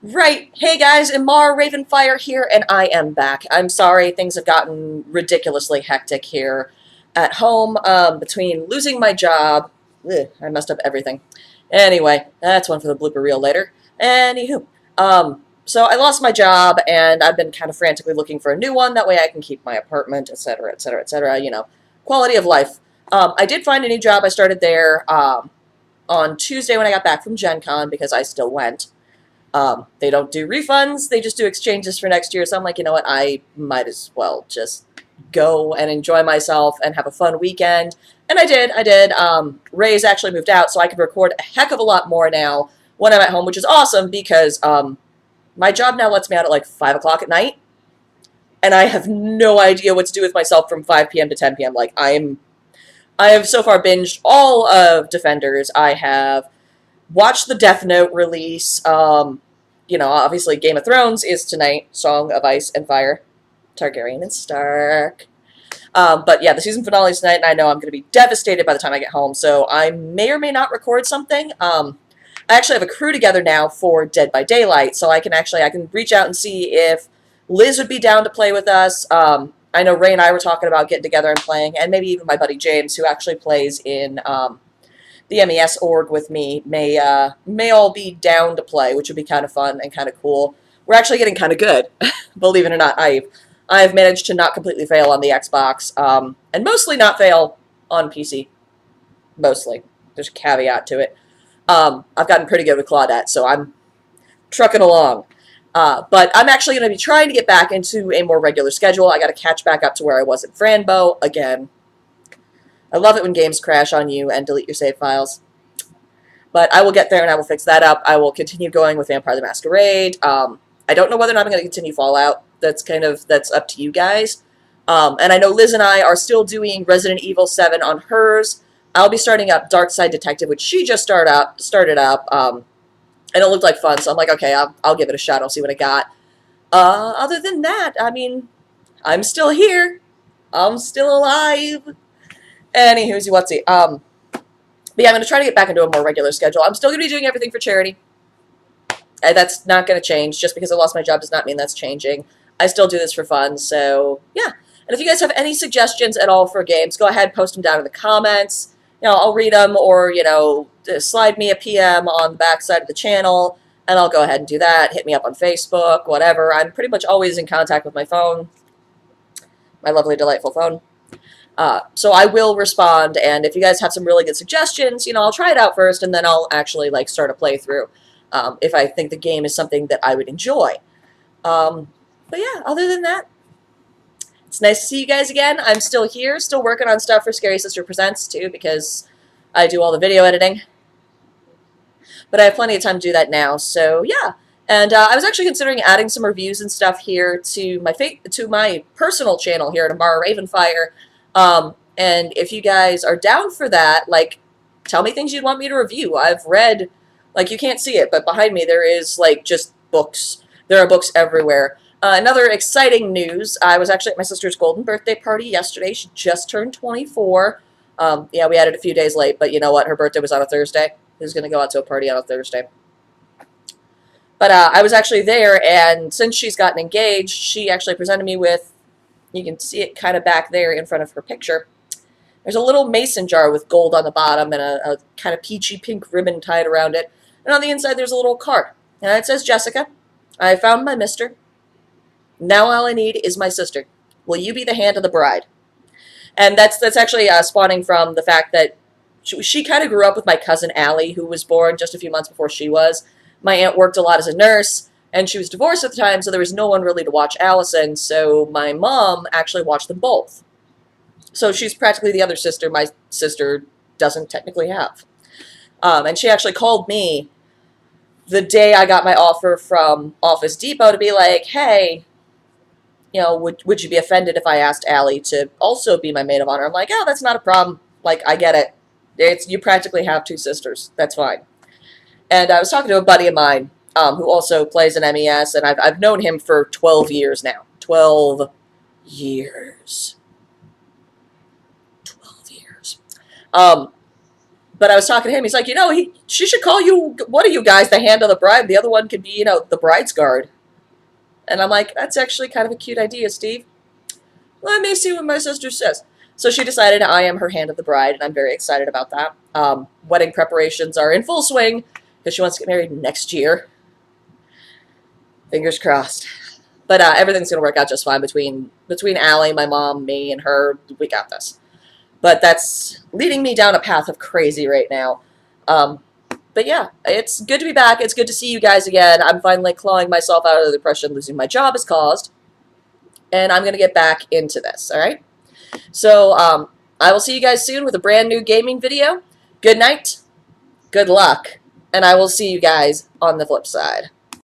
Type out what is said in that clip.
Right. Hey guys, Imar Ravenfire here, and I am back. I'm sorry, things have gotten ridiculously hectic here at home, between losing my job. I messed up everything. Anyway, that's one for the blooper reel later. Anywho, so I lost my job, and I've been kind of frantically looking for a new one. That way I can keep my apartment, etc., etc., etc., quality of life. I did find a new job. I started there, on Tuesday when I got back from Gen Con, because I still went. They don't do refunds, they just do exchanges for next year. So I'm like, you know what, I might as well just go and enjoy myself and have a fun weekend. And I did. Ray's actually moved out, so I can record a heck of a lot more now when I'm at home, which is awesome because my job now lets me out at like 5 o'clock at night. And I have no idea what to do with myself from 5 p.m. to 10 p.m. I have so far binged all of Defenders. I have watched the Death Note release. Obviously Game of Thrones is tonight. Song of Ice and Fire, Targaryen and Stark. But yeah, the season finale is tonight, and I know I'm going to be devastated by the time I get home. So I may or may not record something. I actually have a crew together now for Dead by Daylight, so I can reach out and see if Liz would be down to play with us. I know Ray and I were talking about getting together and playing, and maybe even my buddy James, who actually plays in the MES org with me, may all be down to play, which would be kind of fun and kind of cool. We're actually getting kind of good, believe it or not. I've managed to not completely fail on the Xbox, and mostly not fail on PC. Mostly, there's a caveat to it. I've gotten pretty good with Claudette, so I'm trucking along. But I'm actually going to be trying to get back into a more regular schedule. I got to catch back up to where I was at Franbo again. I love it when games crash on you and delete your save files. But I will get there and I will fix that up. I will continue going with Vampire the Masquerade. I don't know whether or not I'm going to continue Fallout. That's up to you guys. And I know Liz and I are still doing Resident Evil 7 on hers. I'll be starting up Dark Side Detective, which she just started up. And it looked like fun, so I'm like, okay, I'll give it a shot. I'll see what I got. Other than that, I mean, I'm still here. I'm still alive. Anywho's whatsy. But yeah, I'm going to try to get back into a more regular schedule. I'm still going to be doing everything for charity. And that's not going to change. Just because I lost my job does not mean that's changing. I still do this for fun, so yeah. And if you guys have any suggestions at all for games, go ahead, post them down in the comments. I'll read them, or, slide me a PM on the backside of the channel, and I'll go ahead and do that. Hit me up on Facebook, whatever. I'm pretty much always in contact with my phone. My lovely, delightful phone. So I will respond, and if you guys have some really good suggestions, I'll try it out first, and then I'll actually, start a playthrough, if I think the game is something that I would enjoy. But yeah, other than that, it's nice to see you guys again. I'm still here, still working on stuff for Scary Sister Presents, too, because I do all the video editing. But I have plenty of time to do that now, so yeah. And I was actually considering adding some reviews and stuff here to my personal channel here at Amara Ravenfire. And if you guys are down for that, tell me things you'd want me to review. I've read, you can't see it, but behind me there is, just books. There are books everywhere. Another exciting news, I was actually at my sister's golden birthday party yesterday. She just turned 24. Yeah, we had it a few days late, but you know what? Her birthday was on a Thursday. Who's going to go out to a party on a Thursday? But I was actually there, and since she's gotten engaged, she actually presented me with, you can see it kind of back there in front of her picture. There's a little mason jar with gold on the bottom and a kind of peachy pink ribbon tied around it. And on the inside, there's a little card. And it says, Jessica, I found my mister. Now all I need is my sister. Will you be the hand of the bride? And that's actually spawning from the fact that she kind of grew up with my cousin Allie, who was born just a few months before she was. My aunt worked a lot as a nurse, and she was divorced at the time, so there was no one really to watch Allison, so my mom actually watched them both. So she's practically the other sister my sister doesn't technically have. And she actually called me the day I got my offer from Office Depot to be like, hey, would you be offended if I asked Allie to also be my maid of honor? I'm like, oh, that's not a problem. I get it. You practically have two sisters. That's fine. And I was talking to a buddy of mine who also plays in MES, and I've known him for 12 years now. 12 years. 12 years. But But I was talking to him. He's like, she should call you, one of you guys, the hand of the bride. The other one could be, the bride's guard. And I'm like, that's actually kind of a cute idea, Steve. Let me see what my sister says. So she decided I am her hand of the bride, and I'm very excited about that. Wedding preparations are in full swing because she wants to get married next year. Fingers crossed. But everything's going to work out just fine between Allie, my mom, me, and her. We got this. But that's leading me down a path of crazy right now. But yeah, it's good to be back. It's good to see you guys again. I'm finally clawing myself out of the depression losing my job has caused. And I'm going to get back into this, all right? So I will see you guys soon with a brand new gaming video. Good night, good luck, and I will see you guys on the flip side.